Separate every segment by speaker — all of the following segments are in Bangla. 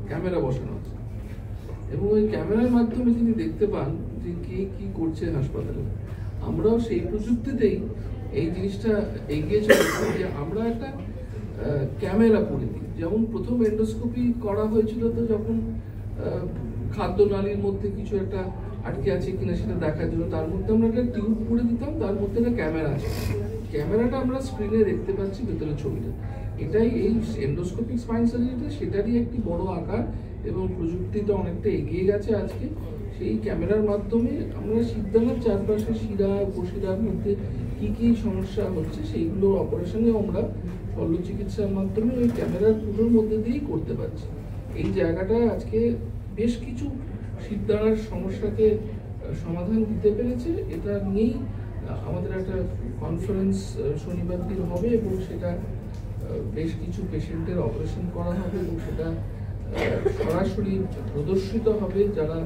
Speaker 1: ক্যামেরা বসানো আছে এবং ওই ক্যামেরার মাধ্যমে তিনি দেখতে পান যে কে কি করছে হাসপাতালে। আমরাও সেই প্রযুক্তিতেই এই জিনিসটা এগিয়ে চলেছি যে আমরা একটা ক্যামেরা করে দিই। যেমন প্রথম এন্ডোস্কোপি করা হয়েছিল তো যখন খাদ্যনালীর মধ্যে কিছু একটা আটকে আছে কিনা সেটা দেখার জন্য তার মধ্যে আমরা একটা টিউব করে দিতাম, তার মধ্যে একটা ক্যামেরা আছে, ক্যামেরাটা আমরা স্ক্রিনে দেখতে পাচ্ছি ভেতরের ছবিটা। এটাই এই এন্ডোস্কোপিক স্পাইন সার্জারিটা সেটারই একটি বড় আকার এবং প্রযুক্তিটা অনেকটা এগিয়ে গেছে আজকে। সেই ক্যামেরার মাধ্যমে আমরা শিরদাঁড়ার চারপাশে শিরা উপশিরার মধ্যে কি কি সমস্যা হচ্ছে সেইগুলোর অপারেশনে আমরা শল্য চিকিৎসার মাধ্যমে ওই ক্যামেরার পুরোর মধ্যে দিয়েই করতে পারছি। এই জায়গাটা আজকে বেশ কিছু শিরদাঁড়ার সমস্যাকে সমাধান দিতে পেরেছে। এটা নিয়েই আমাদের একটা কনফারেন্স শনিবার দিন হবে এবং সেটা বেশ কিছু পেশেন্টের অপারেশন করা হবে এবং সেটা সরাসরি প্রদর্শিত হবে। যারা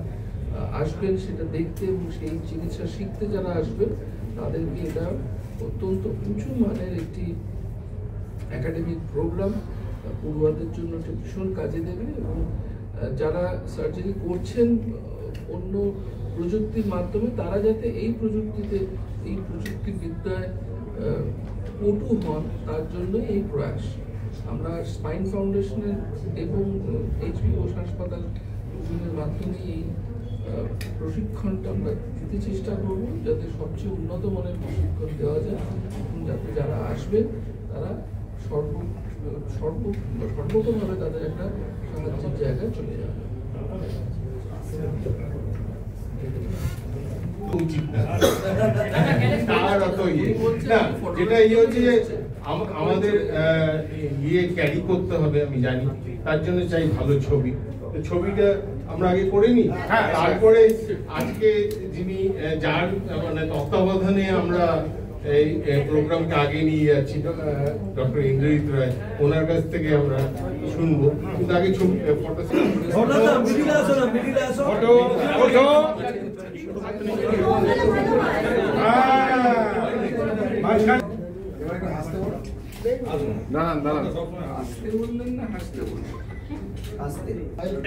Speaker 1: আসবেন সেটা দেখতে এবং সেই চিকিৎসা শিখতে যারা আসবেন তাদেরকে এটা অত্যন্ত উঁচু মানের একটি একাডেমিক প্রোগ্রাম পড়ুয়াদের জন্য এটা ভীষণ কাজে দেবে এবং যারা সার্জারি করছেন অন্য প্রযুক্তির মাধ্যমে তারা যাতে এই প্রযুক্তিবিদ্যায় পটু হন তার জন্য এই প্রয়াস। আমরা স্পাইন ফাউন্ডেশনের এবং এইচপি ঘোষ হাসপাতাল দুজনের মাধ্যমে এই প্রশিক্ষণটা আমরা দিতে চেষ্টা করব যাতে সবচেয়ে উন্নত মানের প্রশিক্ষণ দেওয়া যায় এবং যাতে যারা আসবেন তারা সর্বতভাবে তাদের একটা সাহায্যের জায়গায় চলে যাবে।
Speaker 2: আমাদের ক্যারি করতে হবে আমি জানি, তার জন্য চাই ভালো ছবি। ছবিটা আমরা আগে করে নিই, তারপরে আজকে যিনি যার মানে তত্ত্বাবধানে আমরা এই প্রোগ্রামকে আগে নিয়ে যাচ্ছি ডক্টর ইন্দ্রজিৎ রায়, ওনার কাছ থেকে আমরা শুনবো। কিন্তু আগে ছবি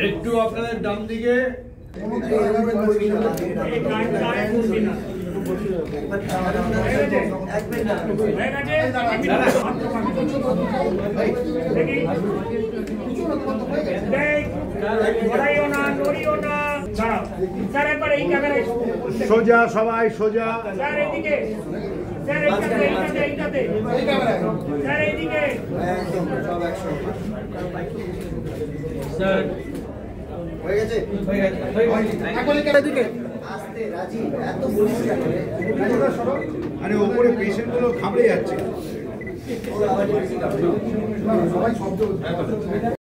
Speaker 3: একটু আপনাদের ডান দিকে সোজা, সবাই সোজা। আরে ওপরে পেশেন্ট গুলো ঘাবড়ে যাচ্ছে।